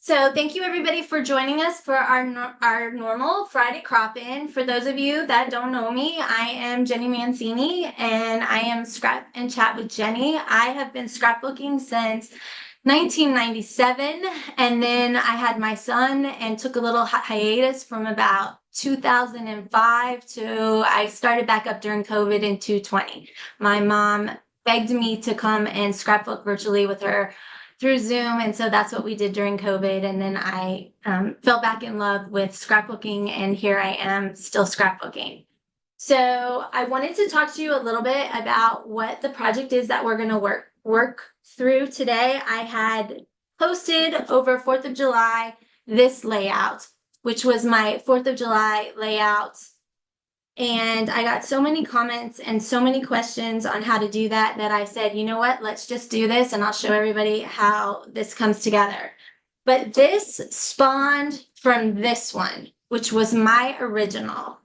So thank you everybody for joining us for our normal Friday crop-in. For those of you that don't know me, I am Jenny Mancini and I am Scrap and Chat with Jenny. I have been scrapbooking since 1997, and then I had my son and took a little hiatus from about 2005 to I started back up during COVID in 2020. My mom begged me to come and scrapbook virtually with her through Zoom. And so that's what we did during COVID. And then I fell back in love with scrapbooking, and here I am still scrapbooking. So I wanted to talk to you a little bit about what the project is that we're going to work through today. I had posted over 4th of July this layout, which was my 4th of July layout. And I got so many comments and so many questions on how to do that I said, you know what, let's just do this and I'll show everybody how this comes together. But this spawned from this one, which was my original.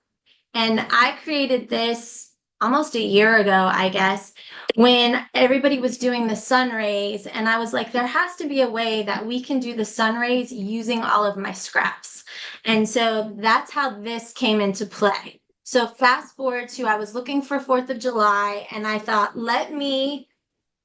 And I created this almost a year ago, I guess, when everybody was doing the sun rays. And I was like, there has to be a way that we can do the sun rays using all of my scraps. And so that's how this came into play. So fast forward to, I was looking for 4th of July and I thought, let me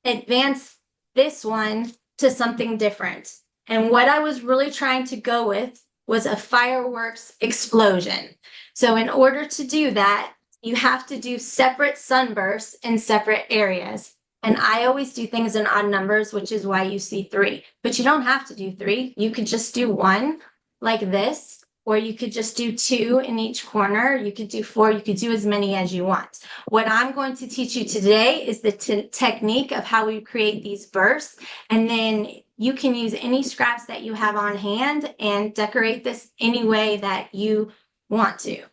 advance this one to something different. And what I was really trying to go with was a fireworks explosion. So in order to do that, you have to do separate sunbursts in separate areas. And I always do things in odd numbers, which is why you see 3. But you don't have to do 3. You could just do 1 like this, or you could just do 2 in each corner. You could do 4. You could do as many as you want. What I'm going to teach you today is the technique of how we create these bursts. And then you can use any scraps that you have on hand and decorate this any way that you want to.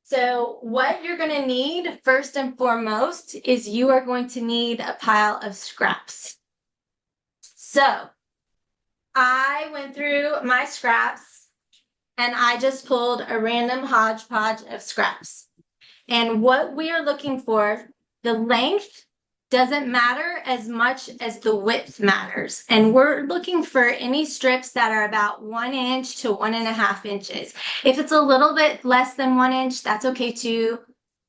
So what you're going to need first and foremost is you are going to need a pile of scraps. So I went through my scraps and I just pulled a random hodgepodge of scraps. And what we are looking for, the length doesn't matter as much as the width matters. And we're looking for any strips that are about 1 inch to 1.5 inches. If it's a little bit less than 1 inch, that's okay too.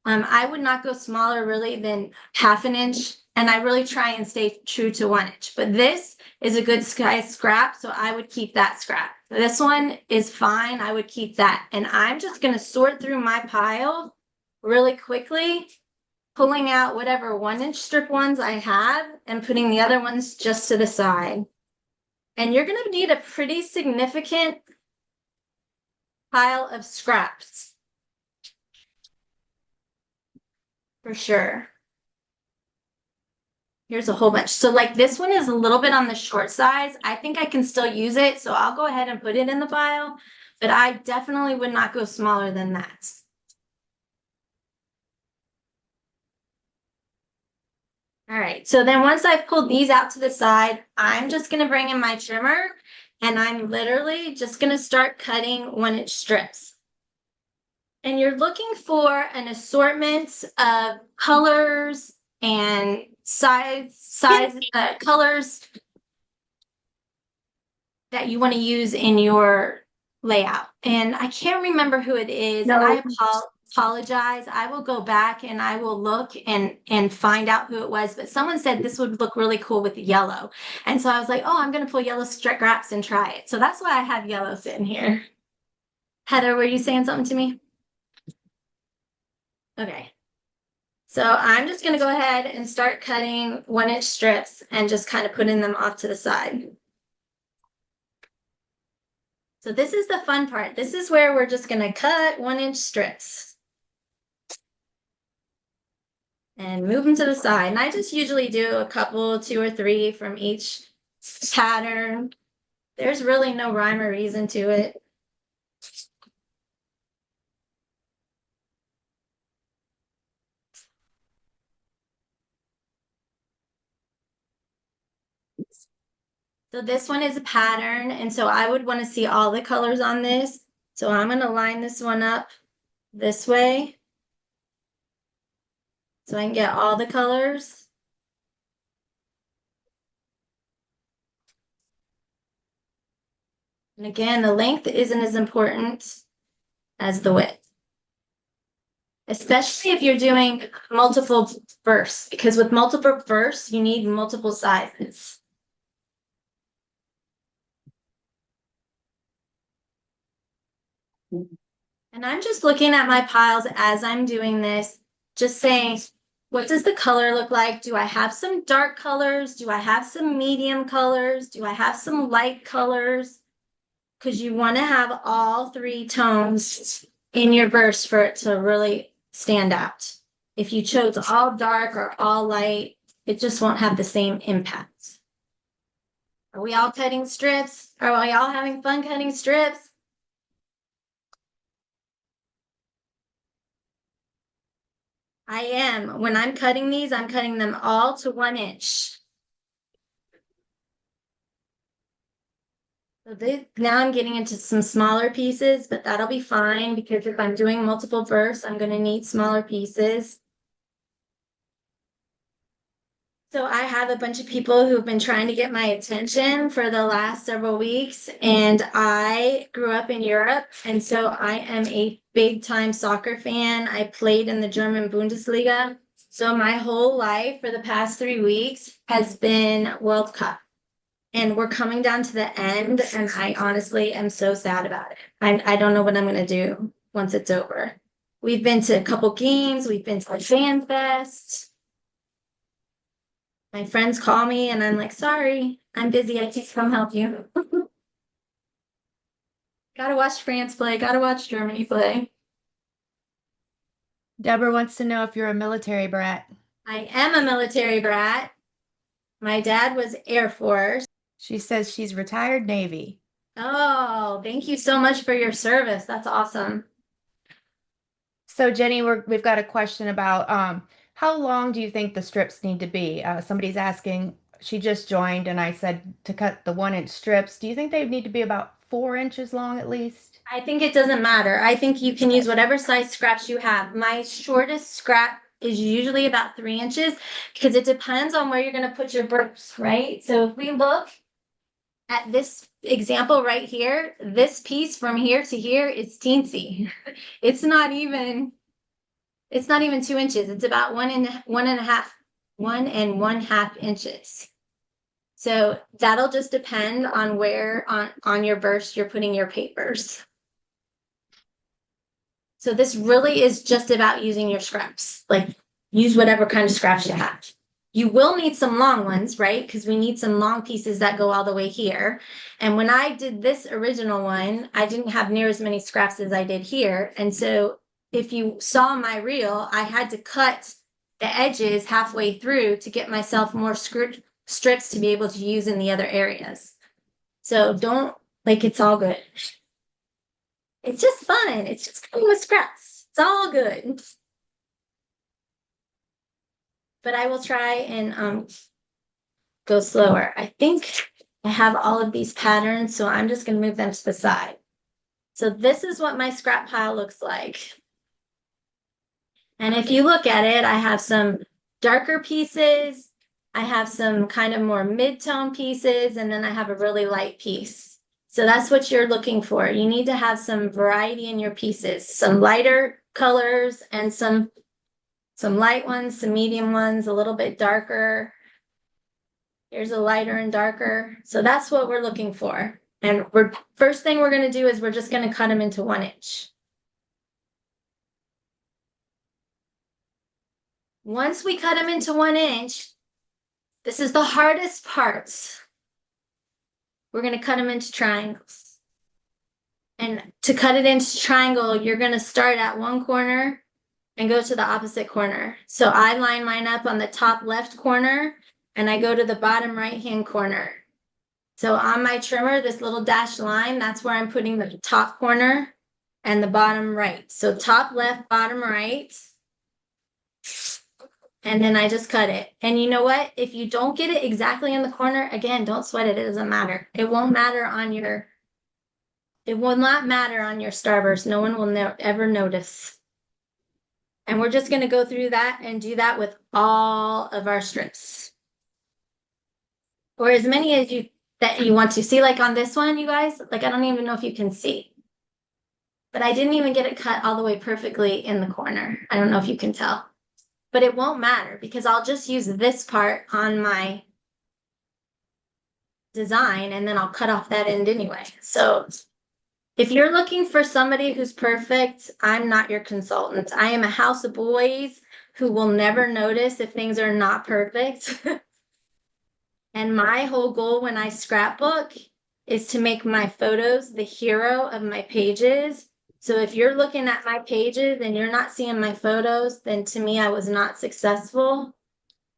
I would not go smaller really than 1/2 inch. And I really try and stay true to 1 inch. But this is a good size scrap, so I would keep that scrap. This one is fine. I would keep that. And I'm just going to sort through my pile really quickly, pulling out whatever 1 inch strip ones I have and putting the other ones just to the side. And you're going to need a pretty significant pile of scraps for sure. Here's a whole bunch. So like this one is a little bit on the short size. I think I can still use it. So I'll go ahead and put it in the pile, but I definitely would not go smaller than that. All right. So then once I've pulled these out to the side, I'm just going to bring in my trimmer and I'm literally just going to start cutting 1 inch strips. And you're looking for an assortment of colors and colors that you want to use in your layout. And I can't remember who it is. No. I apologize. I will go back and I will look and find out who it was. But someone said this would look really cool with yellow. And so I was like, oh, I'm going to pull yellow scraps and try it. So that's why I have yellow sitting here. Heather, were you saying something to me? Okay. So I'm just going to go ahead and start cutting 1 inch strips and just kind of putting them off to the side. So this is the fun part. This is where we're just going to cut 1 inch strips and move them to the side. And I just usually do a couple, 2 or 3 from each pattern. There's really no rhyme or reason to it. So this one is a pattern, and so I would want to see all the colors on this. So I'm going to line this one up this way so I can get all the colors. And again, the length isn't as important as the width, especially if you're doing multiple bursts, because with multiple bursts, you need multiple sizes. And I'm just looking at my piles as I'm doing this, just saying, what does the color look like? Do I have some dark colors? Do I have some medium colors? Do I have some light colors? Because you want to have all three tones in your verse for it to really stand out. If you chose all dark or all light, it just won't have the same impact. Are we all cutting strips? Are we all having fun cutting strips? I am. When I'm cutting these, I'm cutting them all to 1 inch. So now I'm getting into some smaller pieces, but that'll be fine because if I'm doing multiple bursts, I'm going to need smaller pieces. So I have a bunch of people who've been trying to get my attention for the last several weeks, and I grew up in Europe, and so I am a big time soccer fan. I played in the German Bundesliga. So my whole life for the past 3 weeks has been World Cup. And we're coming down to the end, and I honestly am so sad about it. I don't know what I'm going to do once it's over. We've been to a couple games, we've been to a fan fest. My friends call me, and I'm like, sorry, I'm busy. I can't come help you. Gotta watch France play, gotta watch Germany play. Deborah wants to know if you're a military brat. I am a military brat. My dad was Air Force. She says she's retired Navy. Oh, thank you so much for your service. That's awesome. So Jenny, we've got a question about how long do you think the strips need to be? Somebody's asking, she just joined and I said to cut the 1 inch strips. Do you think they need to be about 4 inches long at least? I think it doesn't matter. I think you can use whatever size scraps you have. My shortest scrap is usually about 3 inches because it depends on where you're going to put your burps, right? So if we look at this example right here, this piece from here to here is teensy. It's not even 2 inches. It's about 1.5 inches. So that'll just depend on where on your burst you're putting your papers. So this really is just about using your scraps. Like use whatever kind of scraps you have. You will need some long ones, right? Because we need some long pieces that go all the way here. And when I did this original one, I didn't have near as many scraps as I did here. And so if you saw my reel, I had to cut the edges halfway through to get myself more strips to be able to use in the other areas. So don't, like, it's all good. It's just fun. It's just cutting with scraps. It's all good. But I will try and go slower. I think I have all of these patterns, so I'm just going to move them to the side. So this is what my scrap pile looks like. And if you look at it, I have some darker pieces. I have some kind of more mid-tone pieces, and then I have a really light piece. So that's what you're looking for. You need to have some variety in your pieces, some lighter colors and some light ones, some medium ones, a little bit darker. Here's a lighter and darker. So that's what we're looking for. And first thing we're going to do is we're just going to cut them into 1 inch. Once we cut them into 1 inch, this is the hardest part. We're going to cut them into triangles. And to cut it into triangle, you're going to start at one corner and go to the opposite corner. So I line mine up on the top left corner and I go to the bottom right-hand corner. So on my trimmer, this little dashed line, that's where I'm putting the top corner and the bottom right. So top left, bottom right. And then I just cut it. And you know what? If you don't get it exactly in the corner, again, don't sweat it. It doesn't matter. It will not matter on your starburst. No one will ever notice. And we're just going to go through that and do that with all of our strips. Or as many as you that you want to see. Like on this one, you guys, like I don't even know if you can see, but I didn't even get it cut all the way perfectly in the corner. I don't know if you can tell, but it won't matter because I'll just use this part on my design and then I'll cut off that end anyway. So if you're looking for somebody who's perfect, I'm not your consultant. I am a house of boys who will never notice if things are not perfect. And my whole goal when I scrapbook is to make my photos the hero of my pages. So if you're looking at my pages and you're not seeing my photos, then to me, I was not successful.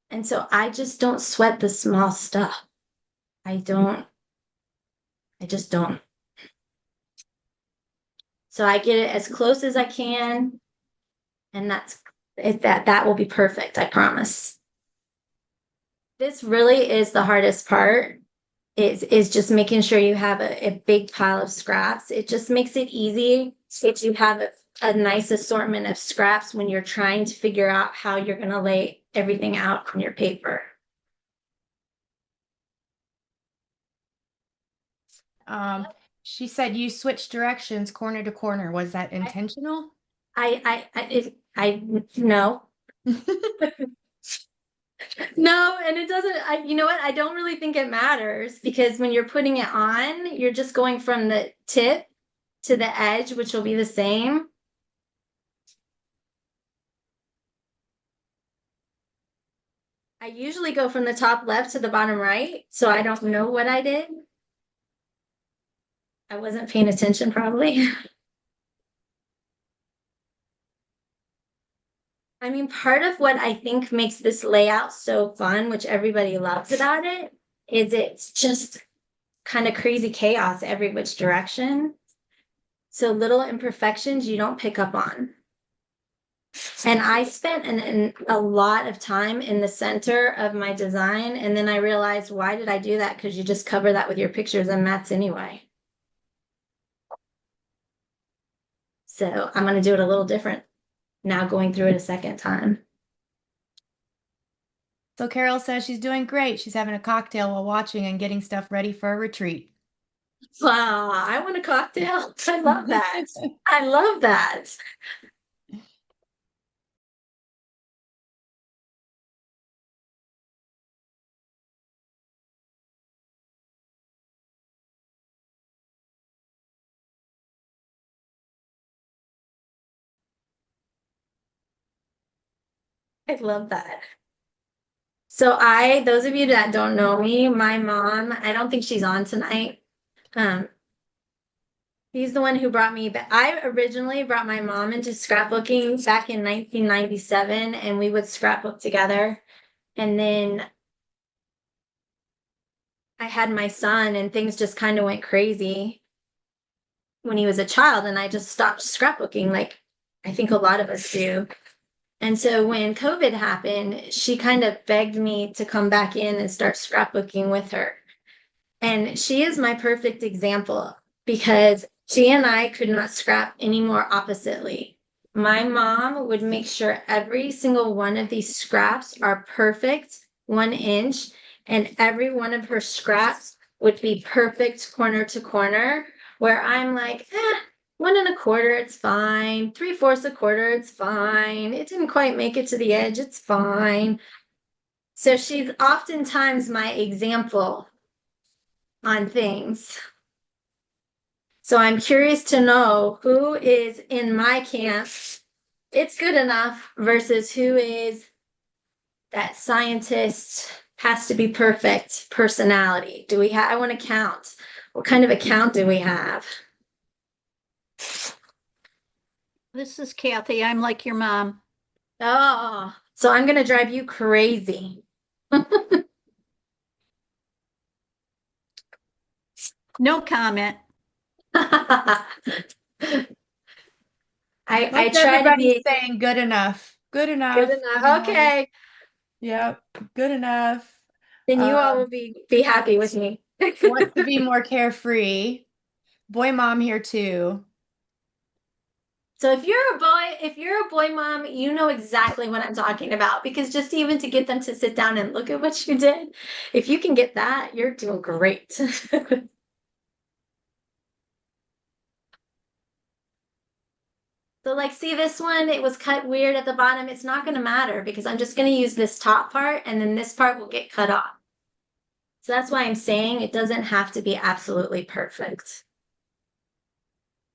And so I just don't sweat the small stuff. I don't, I just don't. So I get it as close as I can, and that will be perfect, I promise. This really is the hardest part is just making sure you have a big pile of scraps. It just makes it easy if you have a nice assortment of scraps when you're trying to figure out how you're going to lay everything out on your paper. Um, she said you switched directions corner to corner. Was that I, intentional? I no. No, and it doesn't, you know what? I don't really think it matters because when you're putting it on, you're just going from the tip to the edge, which will be the same. I usually go from the top left to the bottom right, so I don't know what I did. I wasn't paying attention probably. I mean, part of what I think makes this layout so fun, which everybody loves about it, is it's just kind of crazy chaos every which direction. So little imperfections you don't pick up on. And I spent a lot of time in the center of my design. And then I realized, why did I do that? Because you just cover that with your pictures and mats anyway. So I'm going to do it a little different now going through it a second time. So Carol says she's doing great. She's having a cocktail while watching and getting stuff ready for a retreat. Wow, I want a cocktail. I love that. I love that. I love that. So those of you that don't know me, my mom, I don't think she's on tonight. Um, he's the one who brought me back. I originally brought my mom into scrapbooking back in 1997, and we would scrapbook together. And then I had my son, and things just kind of went crazy when he was a child, and I just stopped scrapbooking, like I think a lot of us do. And so when COVID happened, she kind of begged me to come back in and start scrapbooking with her. And she is my perfect example because she and I could not scrap any more oppositely. My mom would make sure every single one of these scraps are perfect 1 inch, and every one of her scraps would be perfect corner to corner, where I'm like, 1 1/4, it's fine. 3/4 a quarter, it's fine. It didn't quite make it to the edge, it's fine. So she's oftentimes my example on things. So I'm curious to know who is in my camp, it's good enough, versus who is that scientist has to be perfect personality. Do we have, I want to count. What kind of account do we have? This is Kathy. I'm like your mom. Oh, so I'm going to drive you crazy. No comment. I I Most try to everybody's be saying good enough. Good good enough. Good enough. enough. Okay, Yep. Good enough. then you all Um, will be happy with me. wants to be more carefree. Boy mom here too. So if you're a boy mom, you know exactly what I'm talking about because just even to get them to sit down and look at what you did, if you can get that, you're doing great. So like, see this one, it was cut weird at the bottom. It's not going to matter because I'm just going to use this top part and then this part will get cut off. So that's why I'm saying it doesn't have to be absolutely perfect.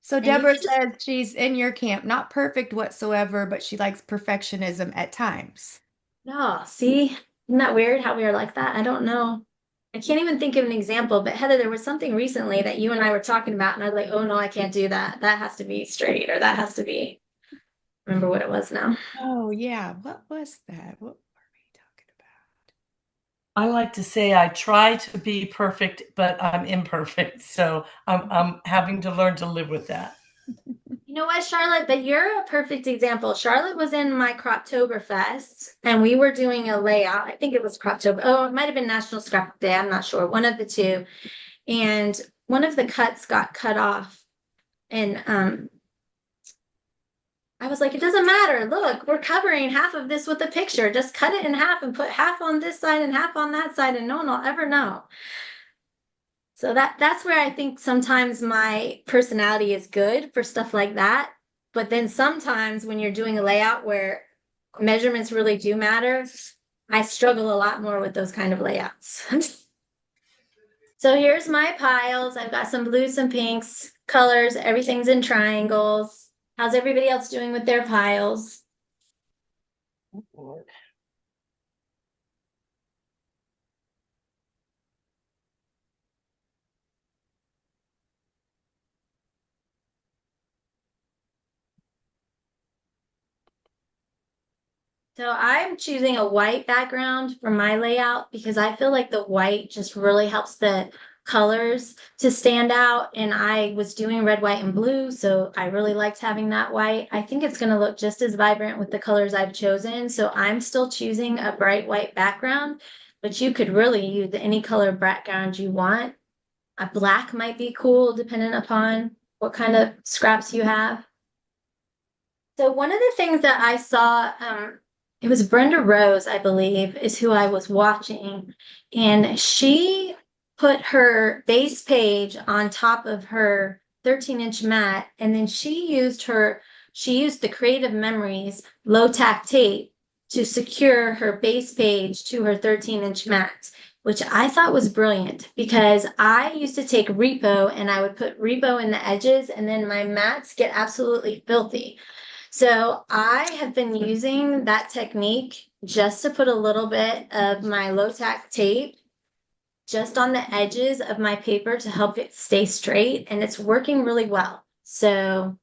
So And you Deborah can just, says she's in your camp, not perfect whatsoever, but she likes perfectionism at times. no, see, isn't that weird how we are like that? I don't know. I can't even think of an example, but Heather, there was something recently that you and I were talking about, and I was like, oh no, I can't do that. That has to be straight, or that has to be, remember what it was now. Oh, yeah. What was that? What were we talking about? I like to say I try to be perfect, but I'm imperfect. So I'm having to learn to live with that. You know what, Charlotte? But you're a perfect example. Charlotte was in my Croptoberfest, and we were doing a layout. I think it was Croptober. Oh, it might have been National Scrap Day. I'm not sure. One of the two. And one of the cuts got cut off. And I was like, it doesn't matter. Look, we're covering half of this with a picture. Just cut it in half and put half on this side and half on that side, and no one will ever know. So that's where I think sometimes my personality is good for stuff like that. But then sometimes when you're doing a layout where measurements really do matter, I struggle a lot more with those kind of layouts. So here's my piles. I've got some blues, some pinks, colors, everything's in triangles. How's everybody else doing with their piles? So I'm choosing a white background for my layout because I feel like the white just really helps the colors to stand out. And I was doing red, white, and blue, so I really liked having that white. I think it's going to look just as vibrant with the colors I've chosen. So I'm still choosing a bright white background, but you could really use any color background you want. A black might be cool depending upon what kind of scraps you have. So one of the things that I saw, it was Brenda Rose, I believe, is who I was watching, and she put her base page on top of her 13-inch mat, and then she used the Creative Memories low tack tape to secure her base page to her 13-inch mat, which I thought was brilliant because I used to take repo and I would put repo in the edges, and then my mats get absolutely filthy. So I have been using that technique just to put a little bit of my low tack tape just on the edges of my paper to help it stay straight, and it's working really well. So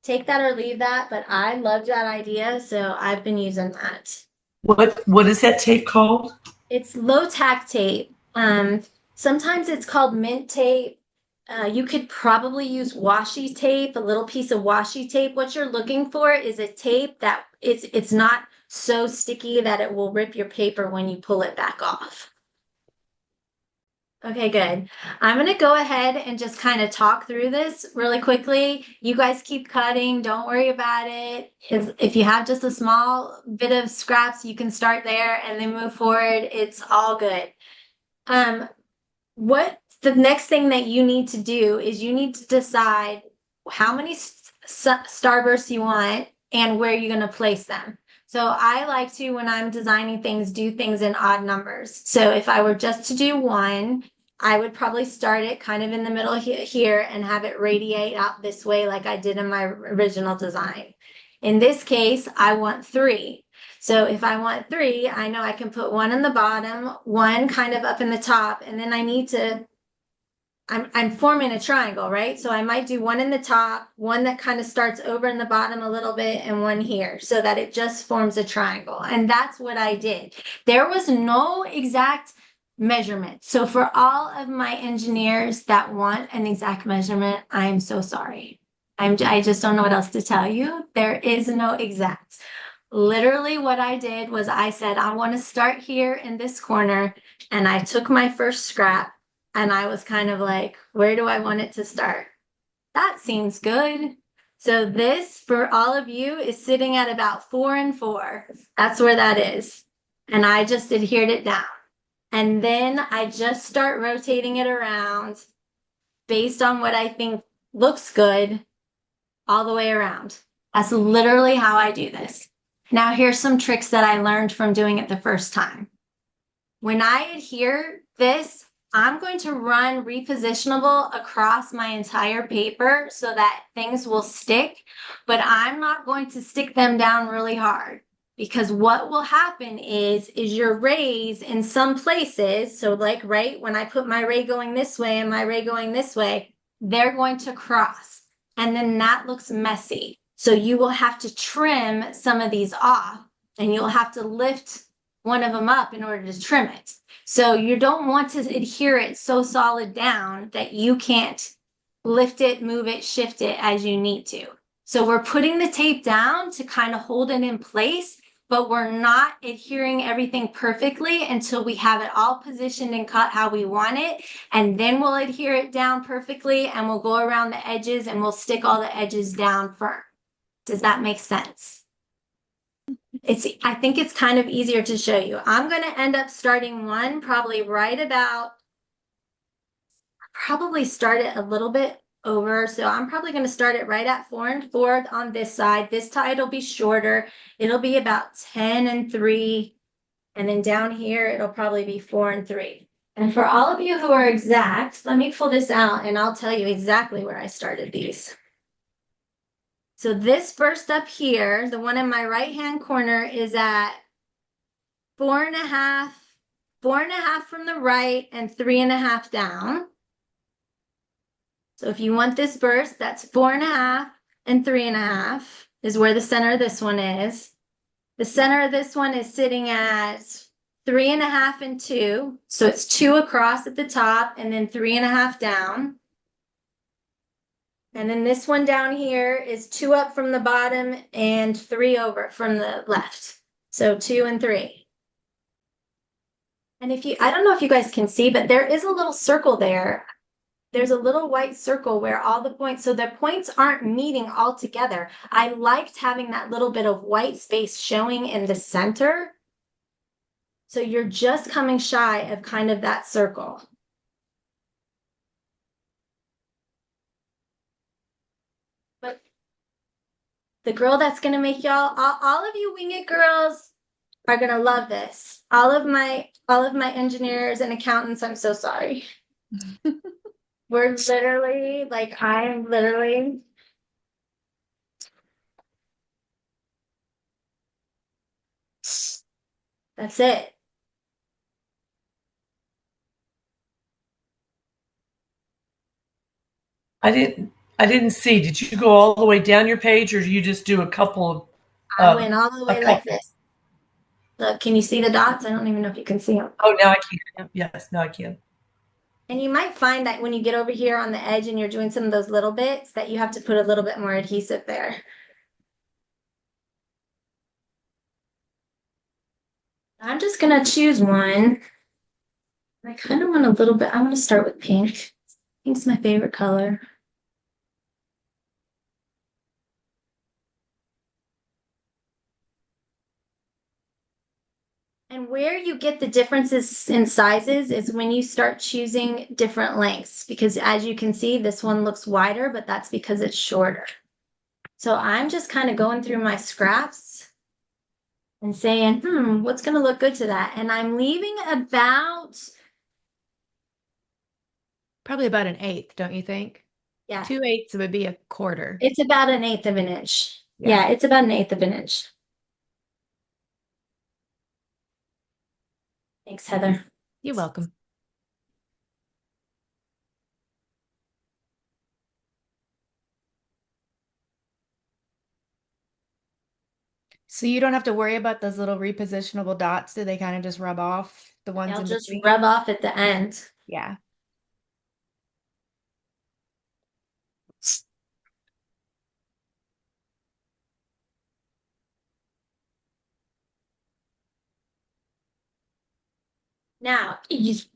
take that or leave that, but I loved that idea, so I've been using that. What is that tape called? It's low tack tape. Sometimes it's called mint tape. You could probably use washi tape, a little piece of washi tape. What you're looking for is a tape that it's not so sticky that it will rip your paper when you pull it back off. Okay, good. I'm going to go ahead and just kind of talk through this really quickly. You guys keep cutting. Don't worry about it. If you have just a small bit of scraps, you can start there and then move forward. It's all good. What the next thing that you need to do is you need to decide how many starbursts you want and where you're going to place them. So I like to, when I'm designing things, do things in odd numbers. So if I were just to do one, I would probably start it kind of in the middle here and have it radiate out this way like I did in my original design. In this case, I want three. So if I want three, I know I can put one in the bottom, one kind of up in the top, and then I'm forming a triangle, right? So I might do one in the top, one that kind of starts over in the bottom a little bit, and one here so that it just forms a triangle. And that's what I did. There was no exact measurement. So for all of my engineers that want an exact measurement, I'm so sorry. I just don't know what else to tell you. There is no exact. Literally what I did was I said, I want to start here in this corner. And I took my first scrap and I was kind of like, where do I want it to start? That seems good. So this, for all of you, is sitting at about 4 and 4. That's where that is. And I just adhered it down. And then I just start rotating it around based on what I think looks good all the way around. That's literally how I do this. Now, here's some tricks that I learned from doing it the first time. When I adhere this, I'm going to run repositionable across my entire paper so that things will stick, but I'm not going to stick them down really hard because what will happen is your rays in some places, so like right when I put my ray going this way and my ray going this way, they're going to cross and then that looks messy. So you will have to trim some of these off and you'll have to lift one of them up in order to trim it. So you don't want to adhere it so solid down that you can't lift it, move it, shift it as you need to. So we're putting the tape down to kind of hold it in place, but we're not adhering everything perfectly until we have it all positioned and cut how we want it. And then we'll adhere it down perfectly and we'll go around the edges and we'll stick all the edges down firm. Does that make sense? I think it's kind of easier to show you. I'm going to end up starting one probably probably start it a little bit over. So I'm probably going to start it right at 4 and 4 on this side. This side will be shorter. It'll be about 10 and 3. And then down here, it'll probably be 4 and 3. And for all of you who are exact, let me pull this out and I'll tell you exactly where I started these. So this first up here, the one in my right-hand corner is at 4.5, 4.5 from the right and 3.5 down. So if you want this burst, that's 4.5 and 3.5 is where the center of this one is. The center of this one is sitting at 3.5 and 2. So it's 2 across at the top and then 3.5 down. And then this one down here is 2 up from the bottom and 3 over from the left. So 2 and 3. And I don't know if you guys can see, but there is a little circle there. There's a little white circle where all the points, so the points aren't meeting all together. I liked having that little bit of white space showing in the center. So you're just coming shy of kind of that circle. But the girl that's going to make y'all, all of you wing it girls are going to love this. All of my engineers and accountants, I'm so sorry. We're literally, like, I'm literally. That's it. I didn't see. Did you go all the way down your page, or do you just do a couple I of? went all the way like this. Look, can you see the dots? I don't even know if you can see them. Oh, now I can. Yes, now I can. And you might find that when you get over here on the edge and you're doing some of those little bits that you have to put a little bit more adhesive there. I'm just gonna choose one. I kind of want a little bit, I want to start with pink. Pink's my favorite color. And where you get the differences in sizes is when you start choosing different lengths, because as you can see, this one looks wider, but that's because it's shorter. So I'm just kind of going through my scraps and saying, what's going to look good to that? And I'm leaving about, Probably about an eighth, don't you think? yeah, 2/8 would be a quarter. it's about an eighth of an inch. Yeah. Yeah, it's about an eighth of an inch. Thanks, Heather. You're welcome. So you don't have to worry about those little repositionable dots. Do they kind of just rub off the ones They'll in just between? rub off at the end. Yeah. Now,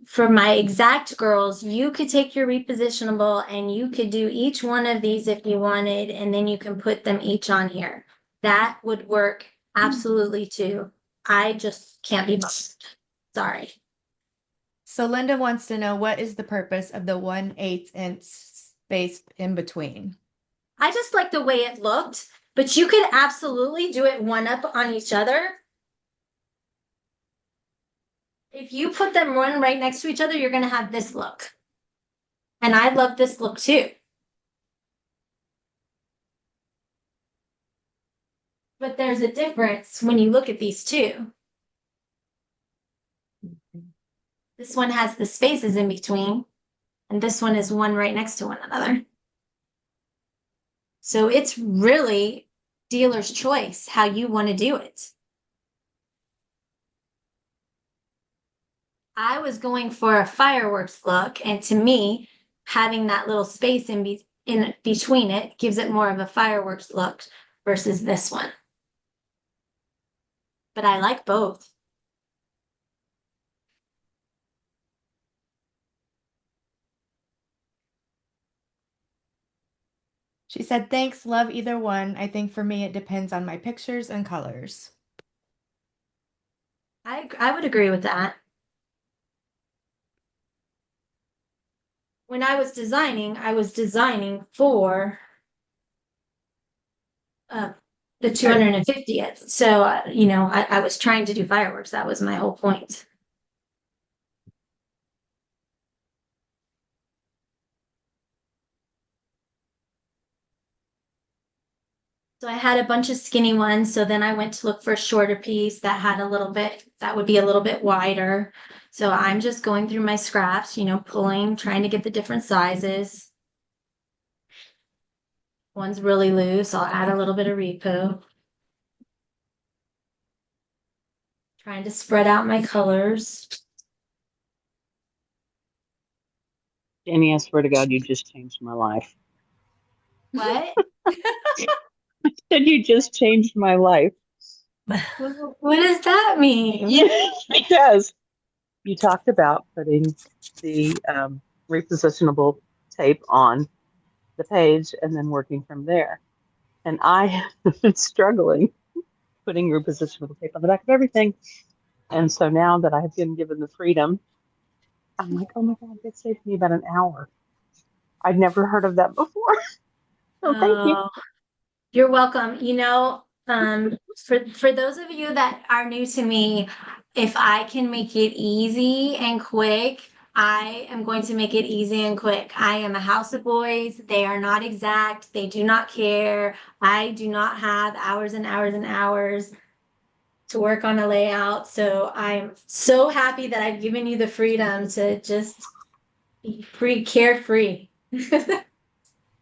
for my exact girls, you could take your repositionable and you could do each one of these if you wanted, and then you can put them each on here. That would work absolutely too. I just can't be bothered. Sorry. So Linda wants to know, what is the purpose of the 1/8 inch space in between? I just like the way it looked, but you could absolutely do it one up on each other. If you put them one right next to each other, you're going to have this look. And I love this look too. But there's a difference when you look at these two. This one has the spaces in between, and this one is one right next to one another. So it's really dealer's choice how you want to do it. I was going for a fireworks look, and to me, having that little space in between it gives it more of a fireworks look versus this one. But I like both. She said, thanks, love either one. I think for me, it depends on my pictures and colors. I would agree with that. When I was designing for uh, the 250th. So, I was trying to do fireworks. That was my whole point. So I had a bunch of skinny ones. So then I went to look for a shorter piece that had that would be a little bit wider. So I'm just going through my scraps, pulling, trying to get the different sizes. One's really loose. I'll add a little bit of repo. Trying to spread out my colors. Jenny, I swear to God, you just changed my life. What? I said you just changed my life. What does that mean? Yeah, because you talked about putting the repositionable tape on the page and then working from there. And I have been struggling putting repositionable tape on the back of everything. And so now that I've been given the freedom, I'm like, oh my God, that saved me about an hour. I'd never heard of that before. So thank you. Oh, you're welcome. For those of you that are new to me, if I can make it easy and quick, I am going to make it easy and quick. I am a house of boys. They are not exact. They do not care. I do not have hours and hours and hours to work on a layout. So I'm so happy that I've given you the freedom to just be carefree.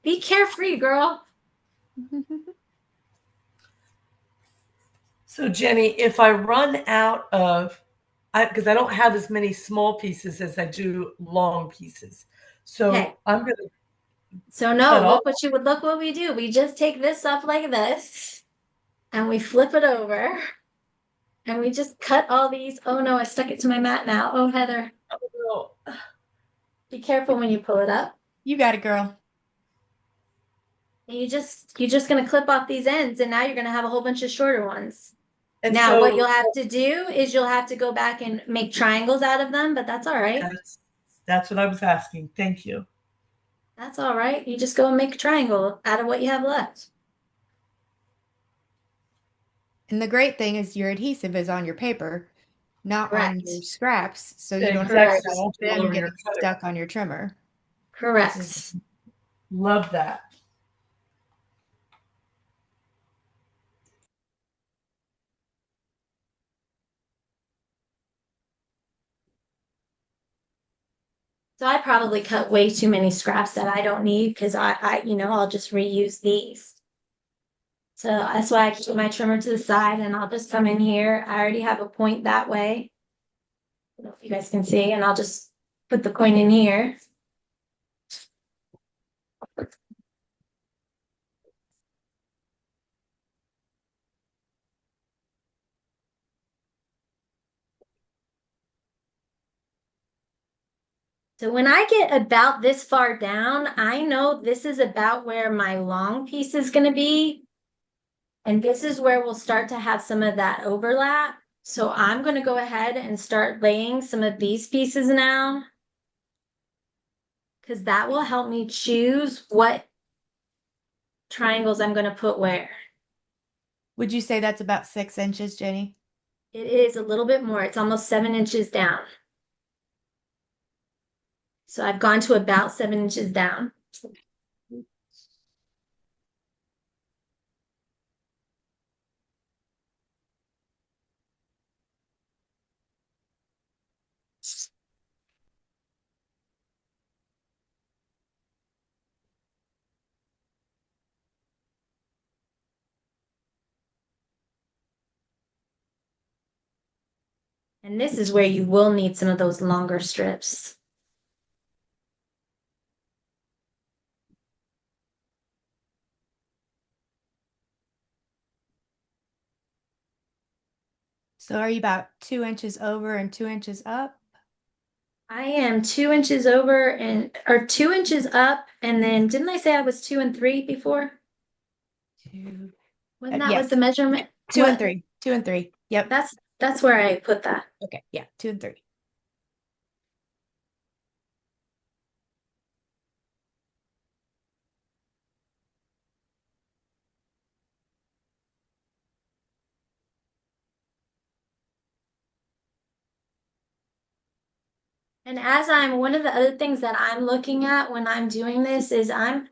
Be carefree, girl. So Jenny, if I run out of, because I don't have as many small pieces as I do long pieces. So Okay. I'm going to So cut no, off. look what we do. We just take this up like this and we flip it over and we just cut all these. Oh no, I stuck it to my mat now. Oh, Heather, be careful when you pull it up. You got it, girl. And you're just gonna clip off these ends and now you're gonna have a whole bunch of shorter ones. And Now, what you'll so have to do is you'll have to go back and make triangles out of them, but that's all right. that's what I was asking. Thank you. That's all right. You just go and make a triangle out of what you have left. And the great thing is your adhesive is on your paper, not on Correct. your scraps, so you don't have to Correct. worry Exactly. It about won't be all them over your getting cutter. stuck on your trimmer. Correct. Love that. So I probably cut way too many scraps that I don't need because I'll just reuse these. So that's why I keep my trimmer to the side and I'll just come in here. I already have a point that way. I don't know if you guys can see, and I'll just put the point in here. So when I get about this far down, I know this is about where my long piece is going to be. And this is where we'll start to have some of that overlap. So I'm going to go ahead and start laying some of these pieces now, because that will help me choose what triangles I'm going to put where. Would you say that's about 6 inches, Jenny? It is a little bit more. It's almost 7 inches down. So I've gone to about 7 inches down. And this is where you will need some of those longer strips. So are you about 2 inches over and 2 inches up? I am 2 inches over or 2 inches up. And then didn't I say I was 2 and 3 before? Two. When that was Yes. the measurement? Two What? and three. 2 and 3. Yep. That's where I put that. Okay. Yeah. 2 and 3. And one of the other things that I'm looking at when I'm doing this is I'm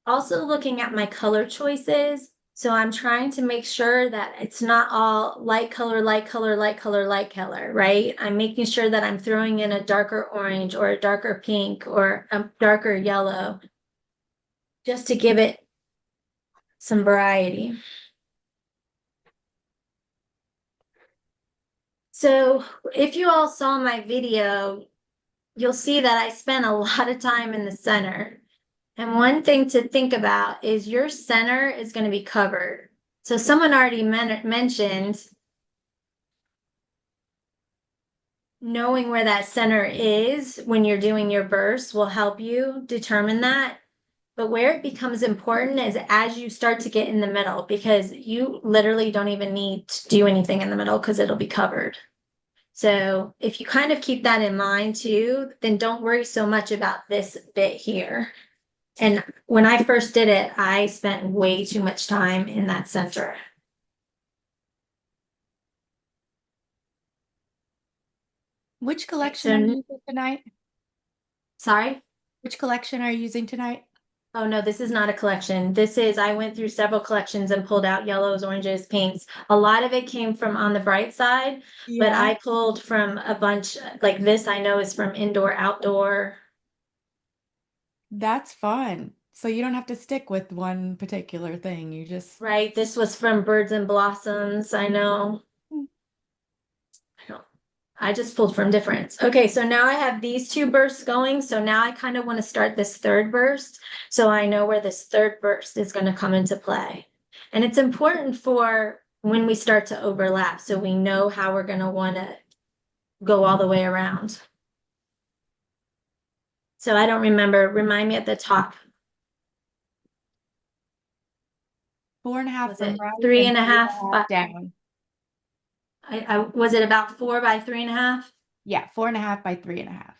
also looking at my color choices. So I'm trying to make sure that it's not all light color, light color, light color, light color, right? I'm making sure that I'm throwing in a darker orange or a darker pink or a darker yellow just to give it some variety. So if you all saw my video, you'll see that I spent a lot of time in the center. And one thing to think about is your center is going to be covered. So someone already mentioned knowing where that center is when you're doing your burst will help you determine that. But where it becomes important is as you start to get in the middle, because you literally don't even need to do anything in the middle because it'll be covered. So if you kind of keep that in mind too, then don't worry so much about this bit here. And when I first did it, I spent way too much time in that center. Which collection are you So, using tonight? sorry. Which collection are you using tonight? Oh no, this is not a collection. I went through several collections and pulled out yellows, oranges, pinks. A lot of it came from On the Bright Side, but Yeah. I pulled from a bunch like this. I know is from Indoor Outdoor. That's fun. So you don't have to stick with one particular thing. You just Right. This was from Birds and Blossoms. I know. I just pulled from different. Okay, so now I have these two bursts going. So now I kind of want to start this third burst. So I know where this third burst is going to come into play. And it's important for when we start to overlap. So we know how we're going to want to go all the way around. So I don't remember. Remind me at the top. 4.5 Was from it right three and and a three half? and a half down. I was it about 4 by 3.5? Yeah, 4.5 by 3.5.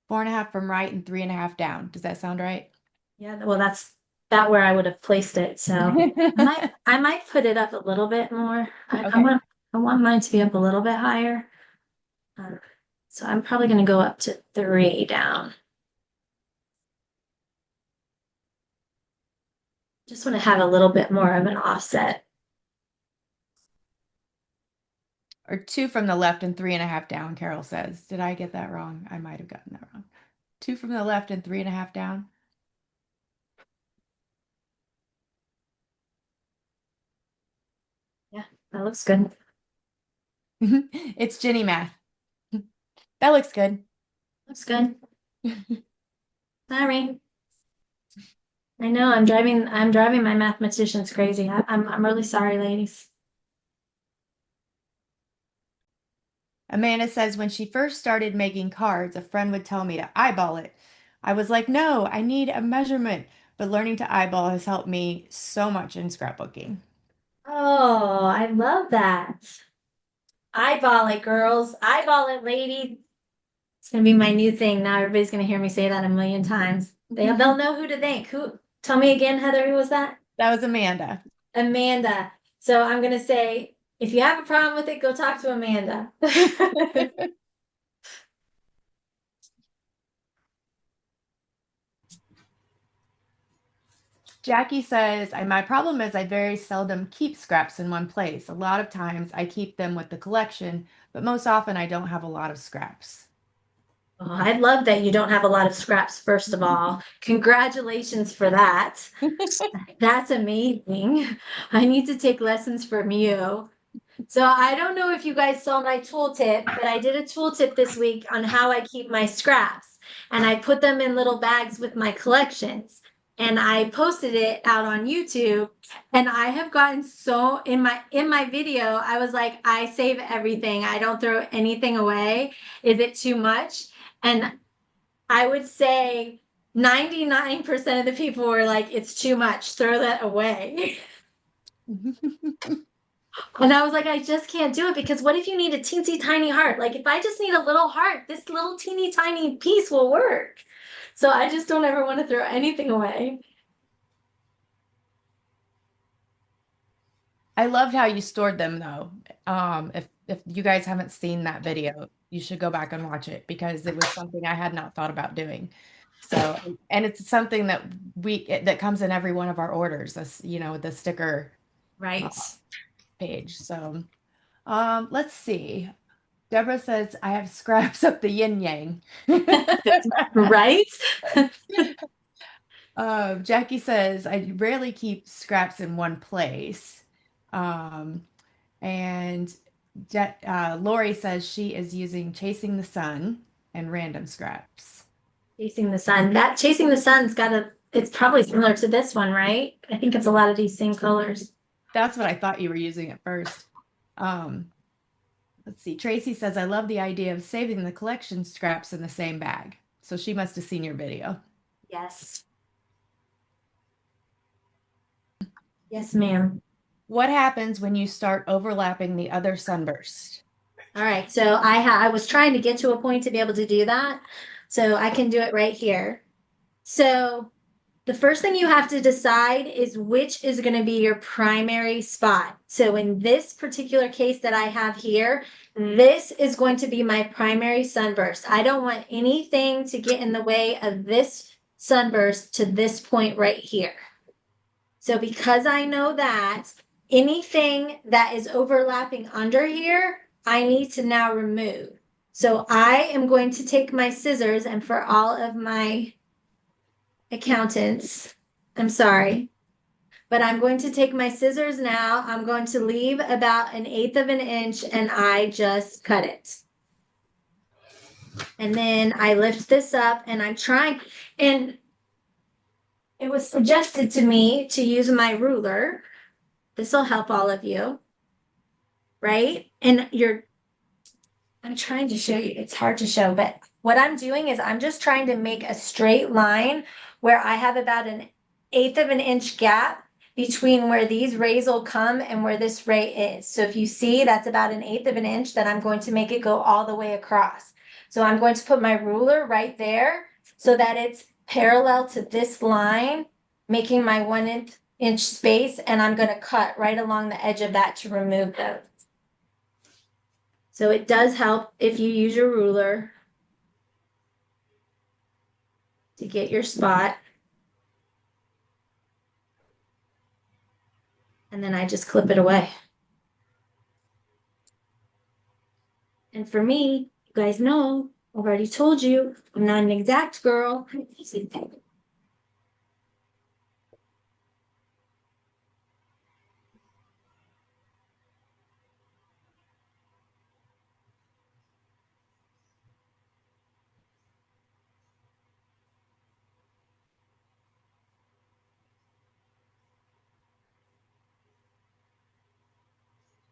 4.5 from right and 3.5 down. Does that sound right? Yeah, well, that's about where I would have placed it. So I might put it up a little bit more. Okay. I want mine to be up a little bit higher. So I'm probably going to go up to 3 down. Just want to have a little bit more of an offset. Or 2 from the left and 3.5 down, Carol says. Did I get that wrong? I might have gotten that wrong. 2 from the left and 3.5 down. Yeah, that looks good. It's Jenny math. That looks good. Looks good. Sorry. I know I'm driving my mathematicians crazy. I'm really sorry, ladies. Amanda says when she first started making cards, a friend would tell me to eyeball it. I was like, no, I need a measurement. But learning to eyeball has helped me so much in scrapbooking. Oh, I love that. Eyeball it, girls. Eyeball it, lady. It's gonna be my new thing. Now everybody's gonna hear me say that a million times. They'll know who to thank. Who? Tell me again, Heather. Who was that? That was Amanda. Amanda. So I'm gonna say, if you have a problem with it, go talk to Amanda. Jackie says, my problem is I very seldom keep scraps in one place. A lot of times I keep them with the collection, but most often I don't have a lot of scraps. Oh, I love that you don't have a lot of scraps, first of all. Congratulations for that. That's amazing. I need to take lessons from you. So I don't know if you guys saw my tooltip, but I did a tooltip this week on how I keep my scraps. And I put them in little bags with my collections. And I posted it out on YouTube. And I have gotten so in my video, I was like, I save everything. I don't throw anything away. Is it too much? And I would say 99% of the people were like, it's too much. Throw that away. And I was like, I just can't do it because what if you need a teensy tiny heart? Like, if I just need a little heart, this little teeny tiny piece will work. So I just don't ever want to throw anything away. I loved how you stored them though. If you guys haven't seen that video, you should go back and watch it because it was something I had not thought about doing. So, and it's something that that comes in every one of our orders, this, the sticker uh, Right. page. So, let's see. Deborah says I have scraps of the yin yang. Right? Jackie says I rarely keep scraps in one place. Um, and Lori says she is using Chasing the Sun and random scraps. Chasing the sun. That chasing the sun's it's probably similar to this one, right? I think it's a lot of these same colors. That's what I thought you were using at first. Um, let's see. Tracy says I love the idea of saving the collection scraps in the same bag. So she must have seen your video. Yes. Yes, ma'am. What happens when you start overlapping the other sunburst? All right. So I was trying to get to a point to be able to do that. So I can do it right here. So the first thing you have to decide is which is going to be your primary spot. So in this particular case that I have here, this is going to be my primary sunburst. I don't want anything to get in the way of this sunburst to this point right here. So because I know that, anything that is overlapping under here, I need to now remove. So I am going to take my scissors, and for all of my accountants, I'm sorry, but I'm going to take my scissors now. I'm going to leave about 1/8 of an inch and I just cut it. And then I lift this up and I'm trying, and it was suggested to me to use my ruler. This will help all of you, right? I'm trying to show you, it's hard to show, but what I'm doing is I'm just trying to make a straight line where I have about 1/8 of an inch gap between where these rays will come and where this ray is. So if you see, that's about 1/8 of an inch that I'm going to make it go all the way across. So I'm going to put my ruler right there so that it's parallel to this line, making my 1 inch space, and I'm going to cut right along the edge of that to remove those. So it does help if you use your ruler to get your spot. And then I just clip it away. And for me, you guys know, I've already told you, I'm not an exact girl.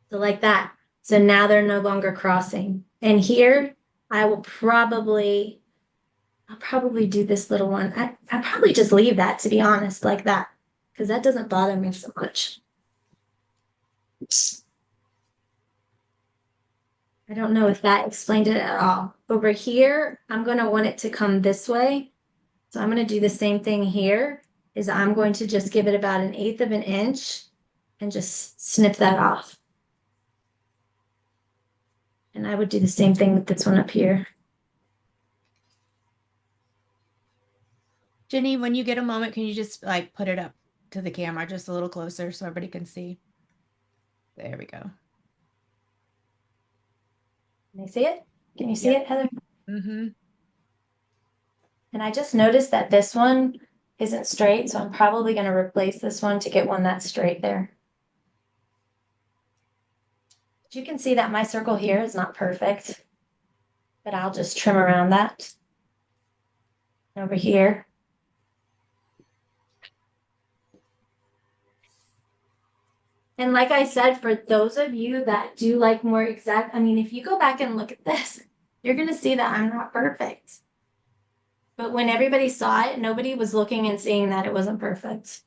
So like that. So now they're no longer crossing. And here I'll probably do this little one. I probably just leave that, to be honest, like that, because that doesn't bother me so much. I don't know if that explained it at all. Over here, I'm going to want it to come this way. So I'm going to do the same thing here, is I'm going to just give it about 1/8 of an inch and just snip that off. And I would do the same thing with this one up here. Jenny, when you get a moment, can you just like put it up to the camera just a little closer so everybody can see? There we go. Can you see it? Can you see it, Heather? Mm-hmm. And I just noticed that this one isn't straight, so I'm probably going to replace this one to get one that's straight there. But you can see that my circle here is not perfect, but I'll just trim around that. Over here. And like I said, for those of you that do like more exact, I mean, if you go back and look at this, you're going to see that I'm not perfect. But when everybody saw it, nobody was looking and seeing that it wasn't perfect.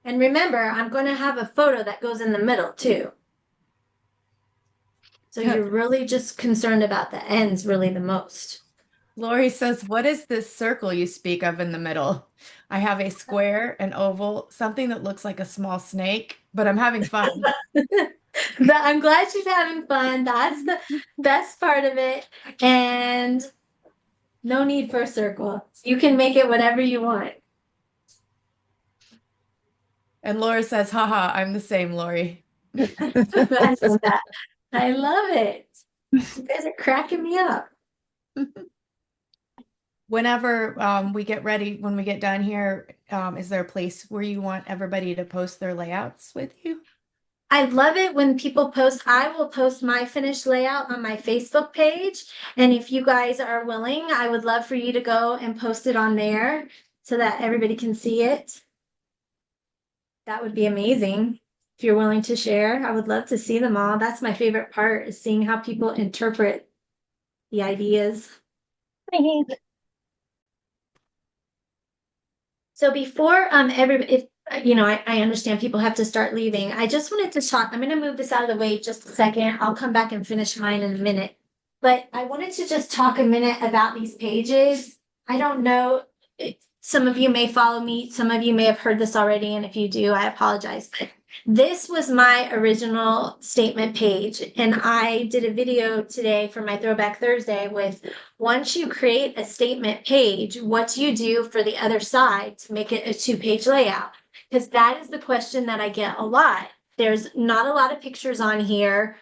And remember, I'm going to have a photo that goes in the middle too. So you're really just concerned about the ends really the most. Lori says, what is this circle you speak of in the middle? I have a square, an oval, something that looks like a small snake, but I'm having fun. I'm glad she's having fun. That's the best part of it. And no need for a circle. You can make it whatever you want. And Laura says, haha, I'm the same, Lori. I love that. I love it. You guys are cracking me up. Whenever we get ready, when we get done here, is there a place where you want everybody to post their layouts with you? I love it when people post. I will post my finished layout on my Facebook page. And if you guys are willing, I would love for you to go and post it on there so that everybody can see it. That would be amazing. If you're willing to share, I would love to see them all. That's my favorite part, is seeing how people interpret the ideas. So before everybody, I understand people have to start leaving. I just wanted to talk. I'm going to move this out of the way just a second. I'll come back and finish mine in a minute. But I wanted to just talk a minute about these pages. I don't know. Some of you may follow me. Some of you may have heard this already. And if you do, I apologize. This was my original statement page. And I did a video today for my Throwback Thursday with, once you create a statement page, what do you do for the other side to make it a 2-page layout? Because that is the question that I get a lot. There's not a lot of pictures on here.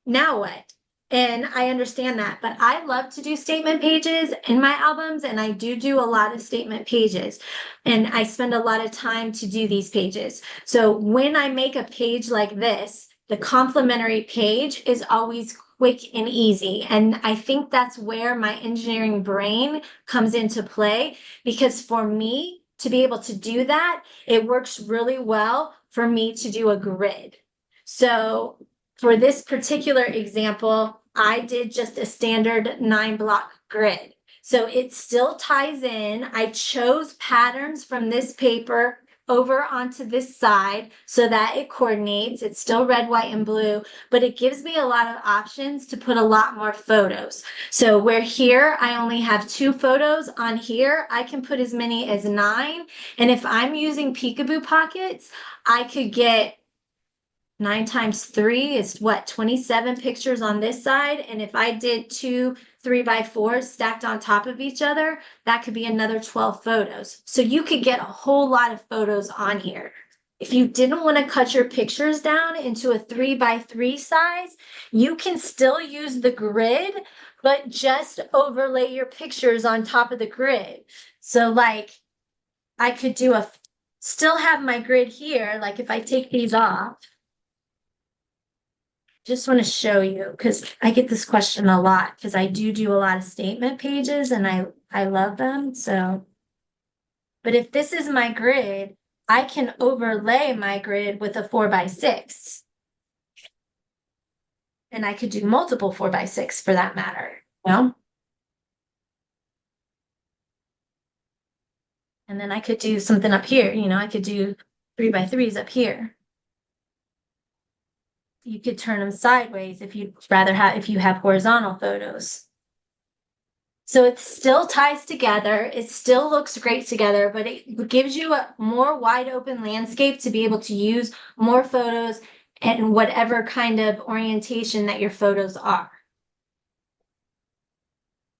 Now what? And I understand that, but I love to do statement pages in my albums, and I do a lot of statement pages, and I spend a lot of time to do these pages. So when I make a page like this, the complementary page is always quick and easy. And I think that's where my engineering brain comes into play, because for me to be able to do that, it works really well for me to do a grid. So for this particular example, I did just a standard 9-block grid. So it still ties in. I chose patterns from this paper over onto this side so that it coordinates. It's still red, white, and blue, but it gives me a lot of options to put a lot more photos. So where here I only have 2 photos, on here I can put as many as 9. And if I'm using peekaboo pockets, I could get 9 times 3 is what, 27 pictures on this side. And if I did 2 3x4s stacked on top of each other, that could be another 12 photos. So you could get a whole lot of photos on here. If you didn't want to cut your pictures down into a 3x3 size, you can still use the grid, but just overlay your pictures on top of the grid. So like I could do still have my grid here. Like if I take these off, just want to show you, because I get this question a lot, because I do a lot of statement pages and I love them. So But if this is my grid, I can overlay my grid with a 4x6. And I could do multiple 4x6 for that matter, you know? And then I could do something up here, you know, I could do 3x3s up here. You could turn them sideways if you'd rather have, if you have horizontal photos. So it still ties together. It still looks great together, but it gives you a more wide open landscape to be able to use more photos and whatever kind of orientation that your photos are.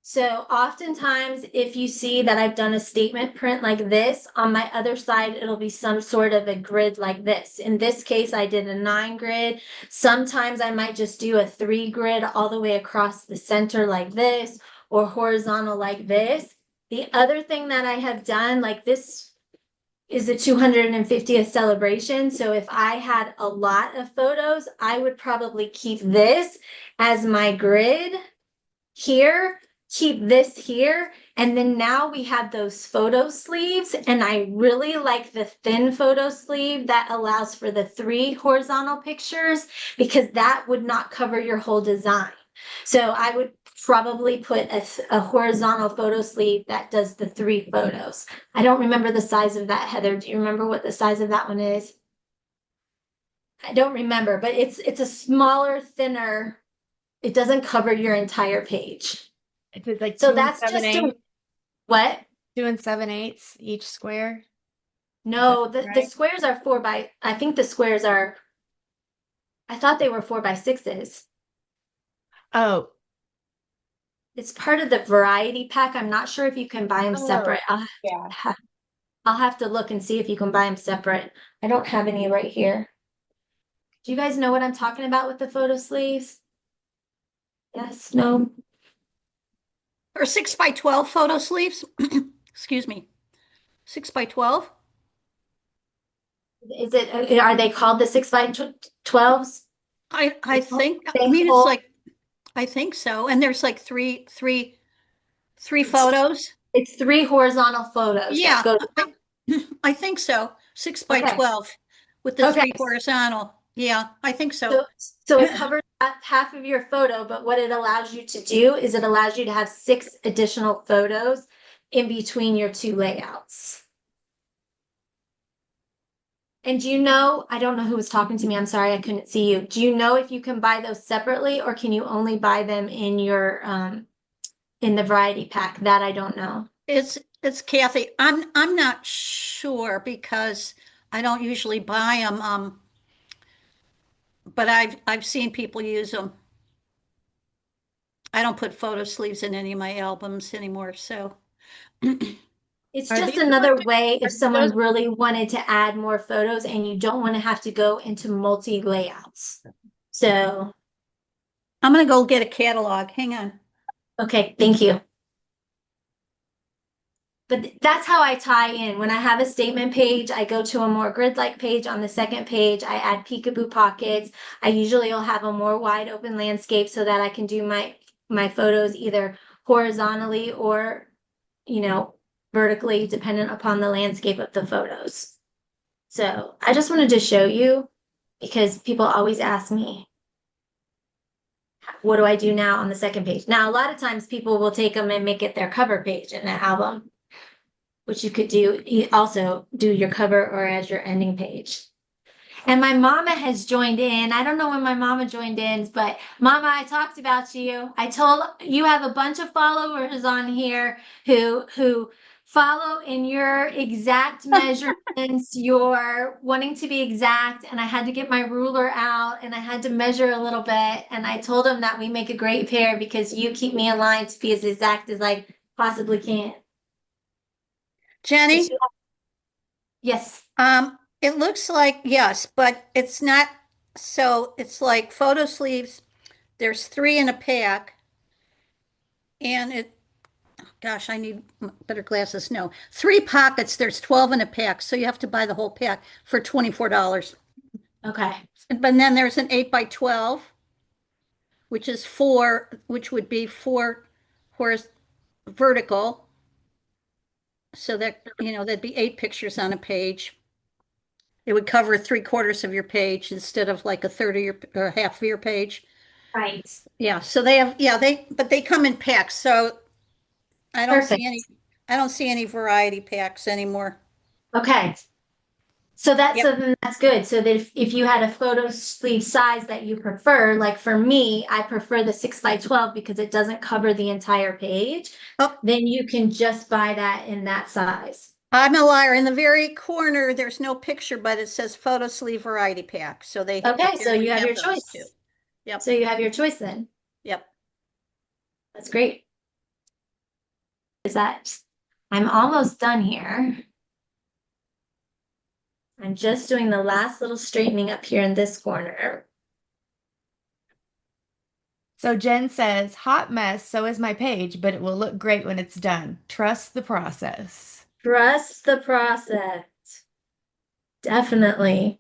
So oftentimes, if you see that I've done a statement print like this, on my other side, it'll be some sort of a grid like this. In this case, I did a 9 grid. Sometimes I might just do a 3 grid all the way across the center like this, or horizontal like this. The other thing that I have done, like this is the 250th celebration. So if I had a lot of photos, I would probably keep this as my grid here, keep this here, and then now we have those photo sleeves, and I really like the thin photo sleeve that allows for the 3 horizontal pictures because that would not cover your whole design. So I would probably put a horizontal photo sleeve that does the 3 photos. I don't remember the size of that, Heather. Do you remember what the size of that one is? I don't remember, but it's a smaller, thinner. It doesn't cover your entire page. It's like So 2 and that's 7 just a eighths, what? 2 and 7/8 each square. Is that No, the right? squares are I think the squares are, I thought they were 4x6s. Oh, It's part of the variety pack. I'm not sure if you can buy them separate. yeah. I'll have to look and see if you can buy them separate. I don't have any right here. Do you guys know what I'm talking about with the photo sleeves? Yes, no? Or 6x12 photo sleeves. Excuse me. 6x12. Is it, are they called the 6x12s? I think, I Same mean, it's whole- like, I think so. And there's like three photos. It's 3 horizontal photos that Yeah, go. I think so. 6 by Okay. 12 with the Okay. 3 horizontal. Yeah, I think so. So it covers half of your photo, but what it allows you to do is it allows you to have 6 additional photos in between your 2 layouts. And do you know, I don't know who was talking to me. I'm sorry, I couldn't see you. Do you know if you can buy those separately or can you only buy them in your in the variety pack? That I don't know. It's Kathy. I'm not sure because I don't usually buy them. But I've seen people use them. I don't put photo sleeves in any of my albums anymore, so It's Are just these the ones another way if are someone those really wanted to add more photos and you don't want to have to go into multi layouts. So, I'm gonna go get a catalog. Hang on. okay, thank you. But that's how I tie in. When I have a statement page, I go to a more grid-like page. On the second page, I add peekaboo pockets. I usually will have a more wide open landscape so that I can do my photos either horizontally or, you know, vertically, dependent upon the landscape of the photos. So I just wanted to show you because people always ask me, what do I do now on the second page? Now, a lot of times people will take them and make it their cover page in an album, which you could do. You also do your cover or as your ending page. And my mama has joined in. I don't know when my mama joined in, but mama, I talked about you. I told you have a bunch of followers on here who follow in your exact measurements. You're wanting to be exact, and I had to get my ruler out and I had to measure a little bit. And I told them that we make a great pair because you keep me in line to be as exact as I possibly can. Jenny, Yes. it looks like yes, but it's not. So it's like photo sleeves. There's 3 in a pack, and gosh, I need better glasses. No, 3 pockets. There's 12 in a pack, so you have to buy the whole pack for $24. Okay. But then there's an 8 by 12, which is 4, which would be 4 vertical. So that, there'd be 8 pictures on a page. It would cover 3/4 of your page instead of like a third of your, or half of your page. Right. Yeah, so they have, but they come in packs, so I don't see any, Perfect. I don't see any variety packs anymore. Okay. So that's Yep. something that's good. So that if you had a photo sleeve size that you prefer, like for me, I prefer the 6 by 12 because it doesn't cover the entire page. Oh, Then you can just buy that in that size. I'm a liar. In the very corner, there's no picture, but it says photo sleeve variety pack. So they Okay, so apparently you have have your those too. choice. Yep. So you have your choice then. Yep. That's great. Is that I'm almost done here. I'm just doing the last little straightening up here in this corner. So Jen says, hot mess, so is my page, but it will look great when it's done. Trust the process. Trust the process. Definitely.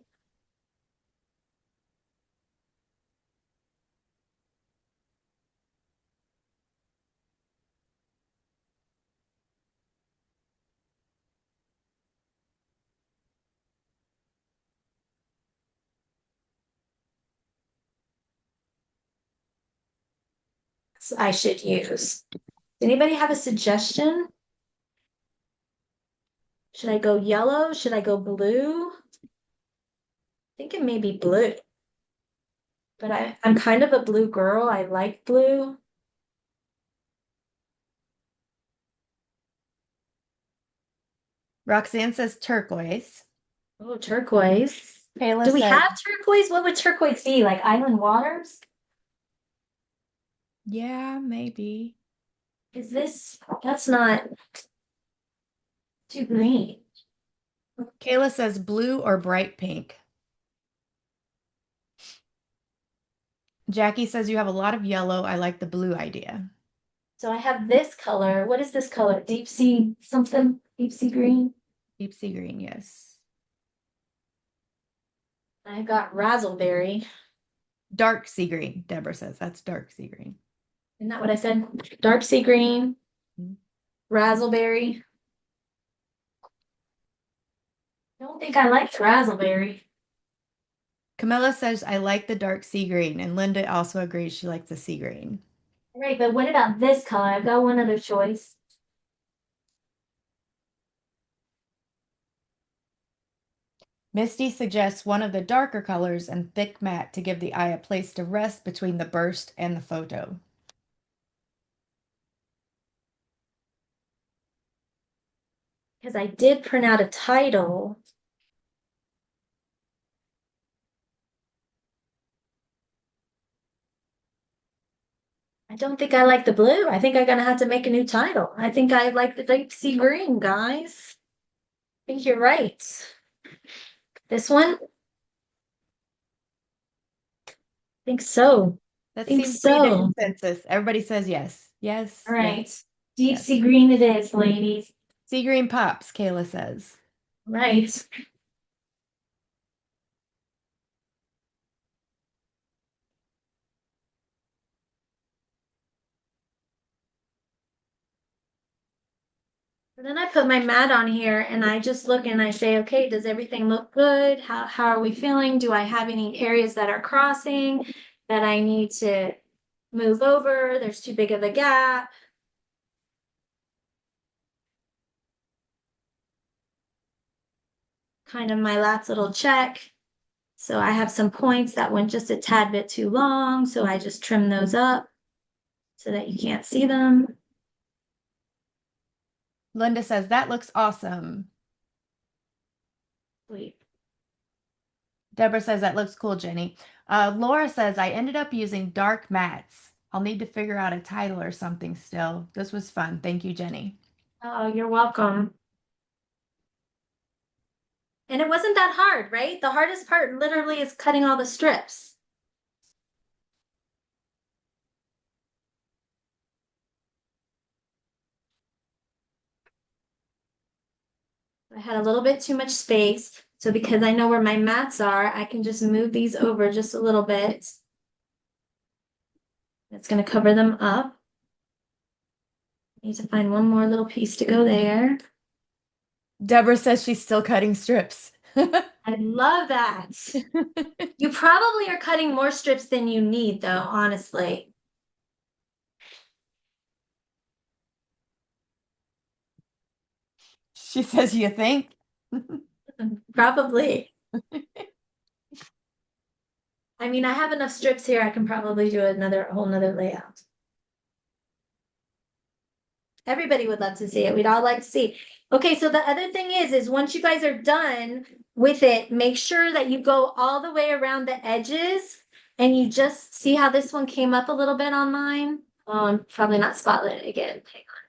I should use. Does anybody have a suggestion? Should I go yellow? Should I go blue? I think it may be blue. But I'm kind of a blue girl. I like blue. Roxanne says turquoise. Oh, turquoise. Kayla Do we says, have turquoise? What would turquoise be? Like island waters? yeah, maybe. Is this, that's not too green. Kayla says blue or bright pink. Jackie says you have a lot of yellow. I like the blue idea. So I have this color. What is this color? Deep sea something? Deep sea green? Deep sea green, yes. I've got razzleberry. Dark sea green, Deborah says. That's dark sea green. Isn't that what I said? Dark sea green, Mhm. razzleberry. I don't think I liked razzleberry. Camilla says, I like the dark sea green. And Linda also agrees she likes the sea green. All right, but what about this color? I've got one other choice. Misty suggests one of the darker colors and thick matte to give the eye a place to rest between the burst and the photo. Because I did print out a title. I don't think I like the blue. I think I'm gonna have to make a new title. I think I like the deep sea green, guys. I think you're right. This one? I think so. That Think seems to be the so. consensus. Everybody says yes. Yes. All Yes. right. Deep Yes. sea green it is, ladies. Sea green pops, Kayla says. Right. And then I put my mat on here and I just look and I say, okay, does everything look good? How are we feeling? Do I have any areas that are crossing that I need to move over? There's too big of a gap. Kind of my last little check. So I have some points that went just a tad bit too long. So I just trim those up so that you can't see them. Linda says, that looks awesome. Sweet. Deborah says, that looks cool, Jenny. Laura says, I ended up using dark mats. I'll need to figure out a title or something still. This was fun. Thank you, Jenny. Oh, you're welcome. And it wasn't that hard, right? The hardest part literally is cutting all the strips. I had a little bit too much space. So because I know where my mats are, I can just move these over just a little bit. It's going to cover them up. Need to find one more little piece to go there. Deborah says she's still cutting strips. I love that. You probably are cutting more strips than you need, though, honestly. She says, you think? Probably. I mean, I have enough strips here. I can probably do a whole nother layout. Everybody would love to see it. We'd all like to see. Okay, so the other thing is once you guys are done with it, make sure that you go all the way around the edges and you just see how this one came up a little bit on mine. Oh, I'm probably not spotlighted again. Hang on.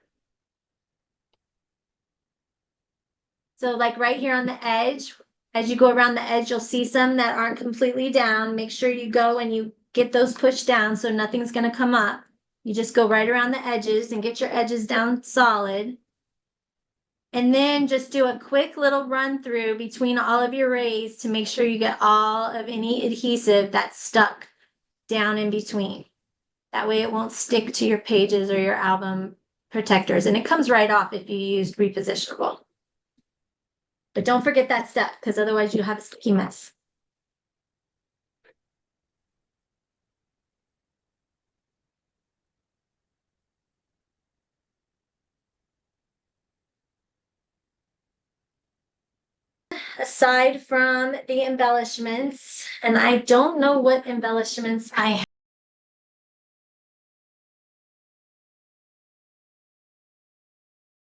So like right here on the edge, as you go around the edge, you'll see some that aren't completely down. Make sure you go and you get those pushed down so nothing's going to come up. You just go right around the edges and get your edges down solid. And then just do a quick little run through between all of your rays to make sure you get all of any adhesive that's stuck down in between. That way it won't stick to your pages or your album protectors. And it comes right off if you use repositionable. But don't forget that step because otherwise you have a sticky mess. Aside from the embellishments, and I don't know what embellishments I